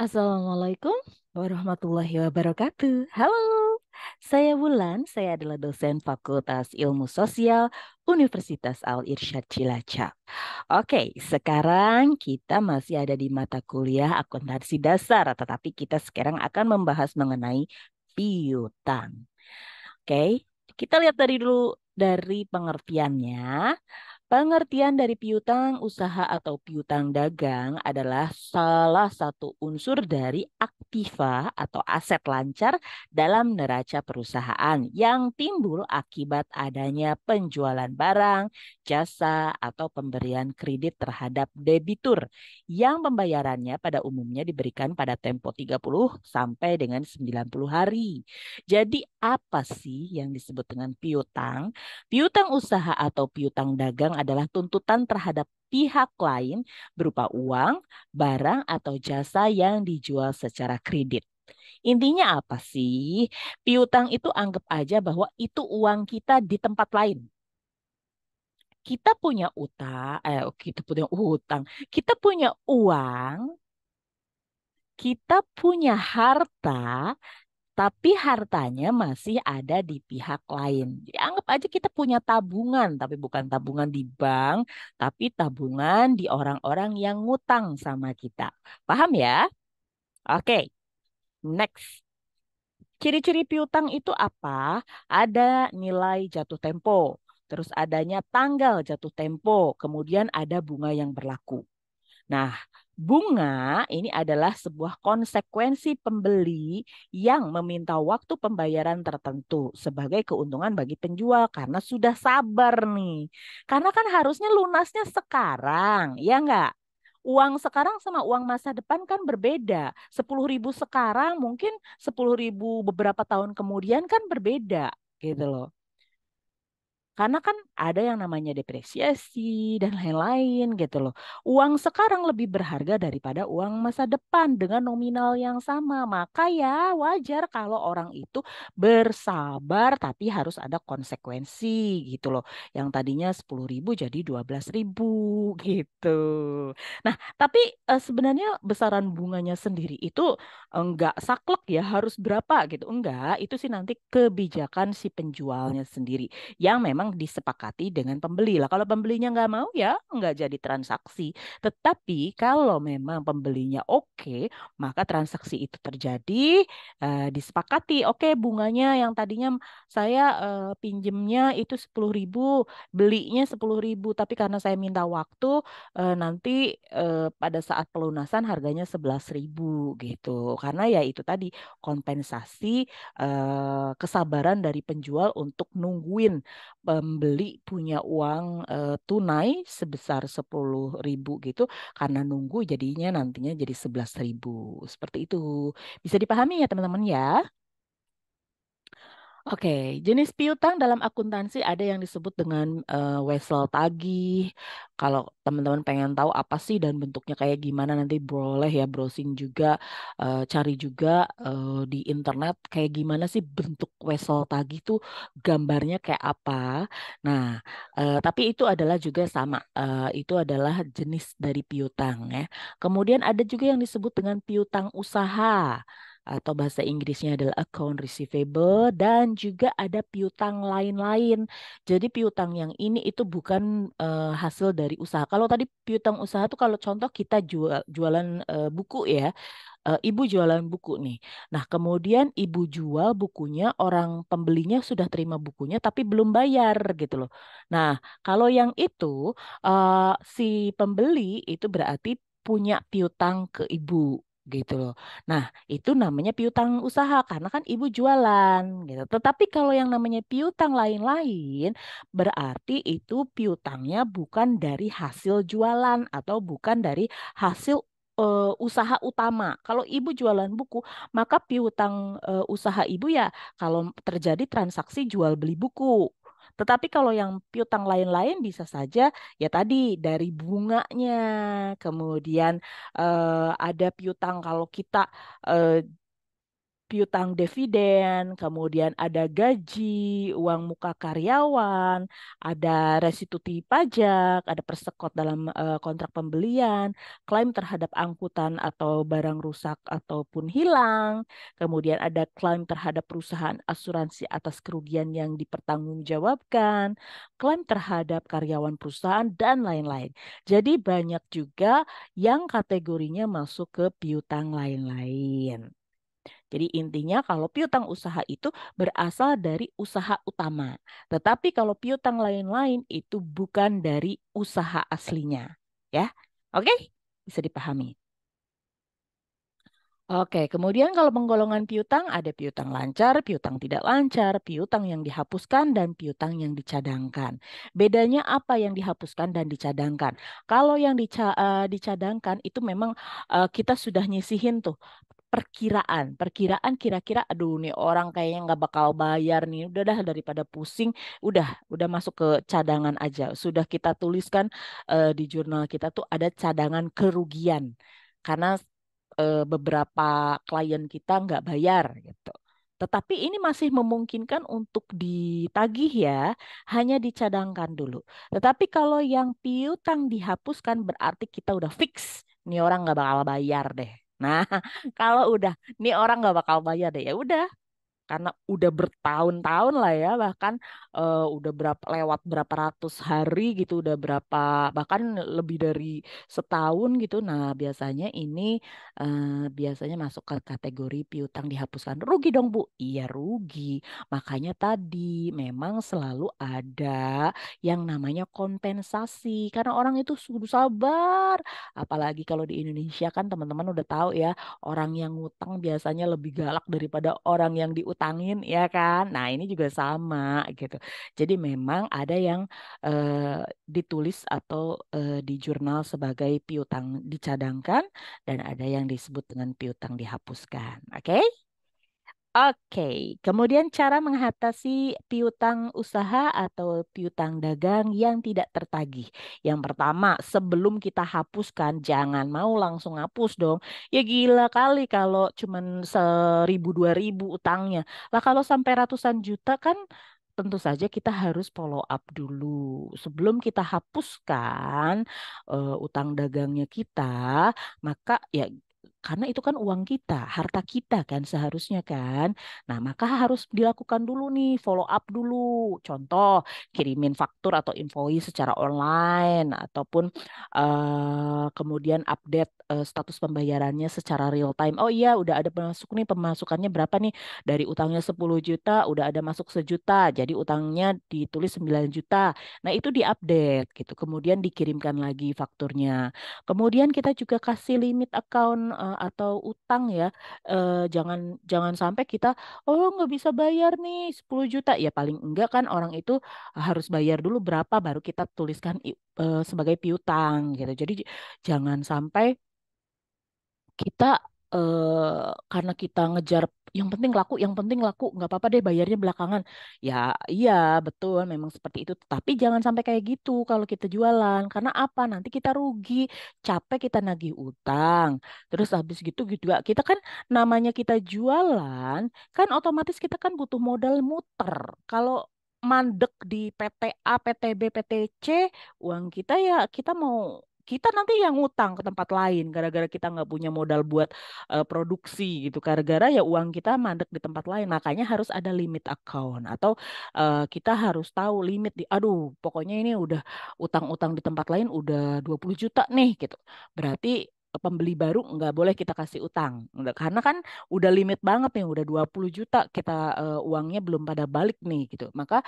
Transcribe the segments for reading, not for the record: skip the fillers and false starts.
Assalamualaikum warahmatullahi wabarakatuh. Halo, saya Wulan. Saya adalah dosen Fakultas Ilmu Sosial Universitas Al-Irsyad Cilacap. Oke, sekarang kita masih ada di mata kuliah akuntansi dasar, tetapi kita sekarang akan membahas mengenai piutang. Oke, kita lihat dari pengertiannya. Pengertian dari piutang usaha atau piutang dagang adalah salah satu unsur dari aktiva atau aset lancar dalam neraca perusahaan yang timbul akibat adanya penjualan barang, jasa, atau pemberian kredit terhadap debitur yang pembayarannya pada umumnya diberikan pada tempo 30 sampai dengan 90 hari. Jadi apa sih yang disebut dengan piutang? Piutang usaha atau piutang dagang adalah tuntutan terhadap pihak lain berupa uang, barang, atau jasa yang dijual secara kredit. Intinya apa sih? Piutang itu anggap aja bahwa itu uang kita di tempat lain. Kita punya utang, kita punya utang, kita punya uang, kita punya harta, tapi hartanya masih ada di pihak lain. Jadi anggap aja kita punya tabungan, tapi bukan tabungan di bank, tapi tabungan di orang-orang yang ngutang sama kita. Paham ya? Oke, next. Ciri-ciri piutang itu apa? Ada nilai jatuh tempo, terus adanya tanggal jatuh tempo, kemudian ada bunga yang berlaku. Nah, bunga ini adalah sebuah konsekuensi pembeli yang meminta waktu pembayaran tertentu sebagai keuntungan bagi penjual karena sudah sabar nih. Karena kan harusnya lunasnya sekarang, ya enggak? Uang sekarang sama uang masa depan kan berbeda. 10.000 sekarang mungkin 10.000 beberapa tahun kemudian kan berbeda gitu loh. Karena kan ada yang namanya depresiasi dan lain-lain gitu loh. Uang sekarang lebih berharga daripada uang masa depan dengan nominal yang sama. Maka ya wajar kalau orang itu bersabar tapi harus ada konsekuensi gitu loh. Yang tadinya 10.000 jadi 12.000 gitu. Nah, tapi sebenarnya besaran bunganya sendiri itu enggak saklek ya harus berapa gitu. Enggak, itu sih nanti kebijakan si penjualnya sendiri yang memang disepakati dengan pembeli. Lah kalau pembelinya nggak mau ya nggak jadi transaksi. Tetapi kalau memang pembelinya oke, maka transaksi itu terjadi, disepakati. Oke, bunganya yang tadinya saya pinjemnya itu 10.000, belinya 10.000, tapi karena saya minta waktu, nanti pada saat pelunasan harganya 11.000 gitu. Karena ya itu tadi kompensasi kesabaran dari penjual untuk nungguin pembeli punya uang tunai sebesar 10.000 gitu karena nunggu jadinya nantinya jadi 11.000 seperti itu. Bisa dipahami ya teman-teman ya? Oke, jenis piutang dalam akuntansi ada yang disebut dengan wesel tagih. Kalau teman-teman pengen tahu apa sih dan bentuknya kayak gimana nanti boleh ya browsing juga, cari juga di internet kayak gimana sih bentuk wesel tagih tuh gambarnya kayak apa. Nah, tapi itu adalah juga sama, itu adalah jenis dari piutang ya. Kemudian ada juga yang disebut dengan piutang usaha atau bahasa Inggrisnya adalah account receivable dan juga ada piutang lain-lain. Jadi piutang yang ini itu bukan hasil dari usaha. Kalau tadi piutang usaha tuh kalau contoh kita jualan buku ya, ibu jualan buku nih. Nah, kemudian ibu jual bukunya, orang pembelinya sudah terima bukunya tapi belum bayar gitu loh. Nah, kalau yang itu si pembeli itu berarti punya piutang ke ibu gitu loh. Nah, itu namanya piutang usaha karena kan ibu jualan gitu. Tetapi kalau yang namanya piutang lain-lain berarti itu piutangnya bukan dari hasil jualan atau bukan dari hasil usaha utama. Kalau ibu jualan buku, maka piutang usaha ibu ya kalau terjadi transaksi jual beli buku. Tetapi kalau yang piutang lain-lain bisa saja ya tadi dari bunganya, kemudian ada piutang kalau kita eh, piutang dividen, kemudian ada gaji, uang muka karyawan, ada restitusi pajak, ada persekot dalam kontrak pembelian, klaim terhadap angkutan atau barang rusak ataupun hilang, kemudian ada klaim terhadap perusahaan asuransi atas kerugian yang dipertanggungjawabkan, klaim terhadap karyawan perusahaan, dan lain-lain. Jadi banyak juga yang kategorinya masuk ke piutang lain-lain. Jadi intinya kalau piutang usaha itu berasal dari usaha utama. Tetapi kalau piutang lain-lain itu bukan dari usaha aslinya. Ya, oke? Bisa dipahami. Oke, kemudian kalau penggolongan piutang ada piutang lancar, piutang tidak lancar, piutang yang dihapuskan, dan piutang yang dicadangkan. Bedanya apa yang dihapuskan dan dicadangkan? Kalau yang dicadangkan itu memang kita sudah nyisihin tuh perkiraan kira-kira aduh nih orang kayaknya nggak bakal bayar nih udah dah daripada pusing udah masuk ke cadangan aja sudah kita tuliskan di jurnal kita tuh ada cadangan kerugian karena beberapa klien kita nggak bayar gitu. Tetapi ini masih memungkinkan untuk ditagih ya, hanya dicadangkan dulu. Tetapi kalau yang piutang dihapuskan berarti kita udah fix, nih orang nggak bakal bayar deh. Nah, kalau udah nih orang nggak bakal bayar deh, ya udah karena udah bertahun-tahun lah ya bahkan udah lewat berapa ratus hari gitu udah berapa bahkan lebih dari setahun gitu nah biasanya ini biasanya masuk ke kategori piutang dihapuskan rugi dong Bu iya rugi makanya tadi memang selalu ada yang namanya kompensasi karena orang itu sudah sabar apalagi kalau di Indonesia kan teman-teman udah tahu ya orang yang ngutang biasanya lebih galak daripada orang yang diutangin, ya kan? Nah, ini juga sama gitu. Jadi memang ada yang ditulis atau di jurnal sebagai piutang dicadangkan dan ada yang disebut dengan piutang dihapuskan. Oke? Oke, kemudian cara mengatasi piutang usaha atau piutang dagang yang tidak tertagih. Yang pertama, sebelum kita hapuskan, jangan mau langsung hapus dong. Ya gila kali kalau cuman 1.000 2.000 utangnya. Lah kalau sampai ratusan juta kan tentu saja kita harus follow up dulu. Sebelum kita hapuskan utang dagangnya kita, maka ya karena itu kan uang kita, harta kita kan seharusnya kan. Nah, maka harus dilakukan dulu nih, follow up dulu. Contoh, kirimin faktur atau invoice secara online ataupun kemudian update status pembayarannya secara real time. Oh iya, udah ada masuk nih pemasukannya berapa nih? Dari utangnya 10 juta, udah ada masuk 1 juta. Jadi utangnya ditulis 9 juta. Nah, itu diupdate gitu. Kemudian dikirimkan lagi fakturnya. Kemudian kita juga kasih limit account atau utang ya. Jangan jangan sampai kita oh nggak bisa bayar nih 10 juta. Ya paling enggak kan orang itu harus bayar dulu berapa baru kita tuliskan sebagai piutang gitu. Jadi jangan sampai kita karena kita ngejar yang penting laku, nggak apa-apa deh bayarnya belakangan. Ya iya betul, memang seperti itu. Tapi jangan sampai kayak gitu kalau kita jualan. Karena apa? Nanti kita rugi, capek kita nagih utang. Terus habis gitu gitu juga kita kan namanya kita jualan, kan otomatis kita kan butuh modal muter. Kalau mandek di PTA, PTB, PTC, uang kita ya kita nanti yang ngutang ke tempat lain gara-gara kita nggak punya modal buat produksi gitu gara-gara ya uang kita mandek di tempat lain makanya harus ada limit account atau kita harus tahu limit di aduh pokoknya ini udah utang-utang di tempat lain udah 20 juta nih gitu berarti pembeli baru nggak boleh kita kasih utang karena kan udah limit banget nih udah 20 juta kita uangnya belum pada balik nih gitu maka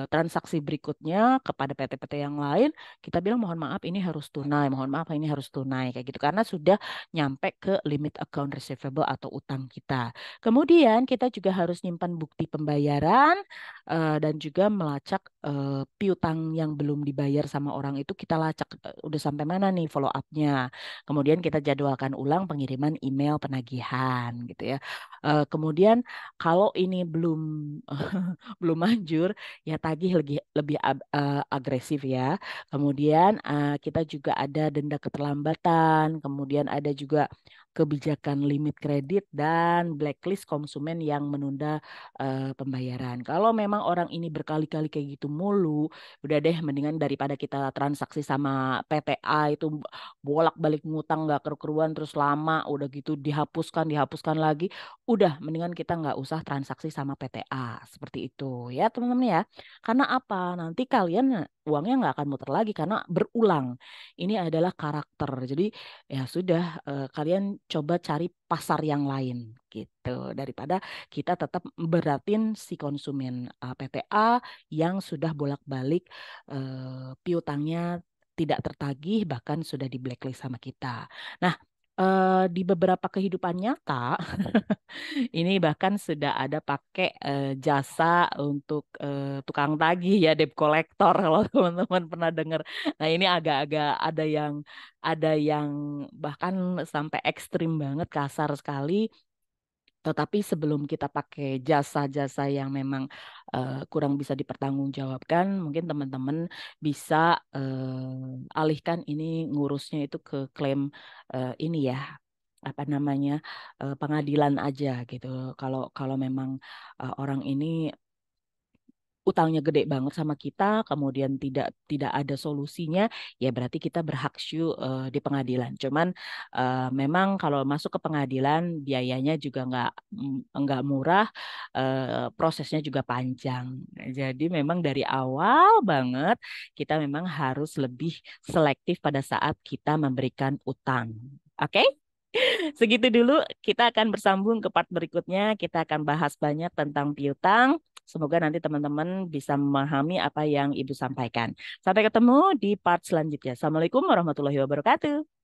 transaksi berikutnya kepada PT-PT yang lain kita bilang mohon maaf ini harus tunai, mohon maaf ini harus tunai kayak gitu karena sudah nyampe ke limit account receivable atau utang kita. Kemudian kita juga harus nyimpan bukti pembayaran dan juga melacak piutang yang belum dibayar sama orang itu kita lacak udah sampai mana nih follow up-nya. Kemudian kita jadwalkan ulang pengiriman email penagihan gitu ya. Kemudian kalau ini belum manjur ya tagih lebih lebih agresif ya. Kemudian kita juga ada denda keterlambatan, kemudian ada juga kebijakan limit kredit dan blacklist konsumen yang menunda pembayaran. Kalau memang orang ini berkali-kali kayak gitu mulu, udah deh mendingan daripada kita transaksi sama PTA itu bolak-balik ngutang nggak keruan terus lama, udah gitu dihapuskan dihapuskan lagi, udah mendingan kita nggak usah transaksi sama PTA seperti itu ya teman-teman ya. Karena apa? Nanti kalian uangnya nggak akan muter lagi karena berulang. Ini adalah karakter. Jadi ya sudah kalian coba cari pasar yang lain gitu daripada kita tetap beratin si konsumen PTA yang sudah bolak-balik piutangnya tidak tertagih bahkan sudah di blacklist sama kita. Nah, di beberapa kehidupan nyata ini bahkan sudah ada pakai jasa untuk tukang tagih ya debt collector kalau teman-teman pernah dengar. Nah, ini agak-agak ada yang bahkan sampai ekstrim banget kasar sekali. Tetapi sebelum kita pakai jasa-jasa yang memang kurang bisa dipertanggungjawabkan, mungkin teman-teman bisa alihkan ini ngurusnya itu ke klaim ini ya, apa namanya, pengadilan aja gitu. Kalau kalau memang orang ini utangnya gede banget sama kita, kemudian tidak tidak ada solusinya, ya berarti kita berhak sue di pengadilan. Cuman memang kalau masuk ke pengadilan biayanya juga nggak murah, prosesnya juga panjang. Jadi memang dari awal banget kita memang harus lebih selektif pada saat kita memberikan utang. Oke? Segitu dulu, kita akan bersambung ke part berikutnya. Kita akan bahas banyak tentang piutang. Semoga nanti teman-teman bisa memahami apa yang Ibu sampaikan. Sampai ketemu di part selanjutnya. Assalamualaikum warahmatullahi wabarakatuh.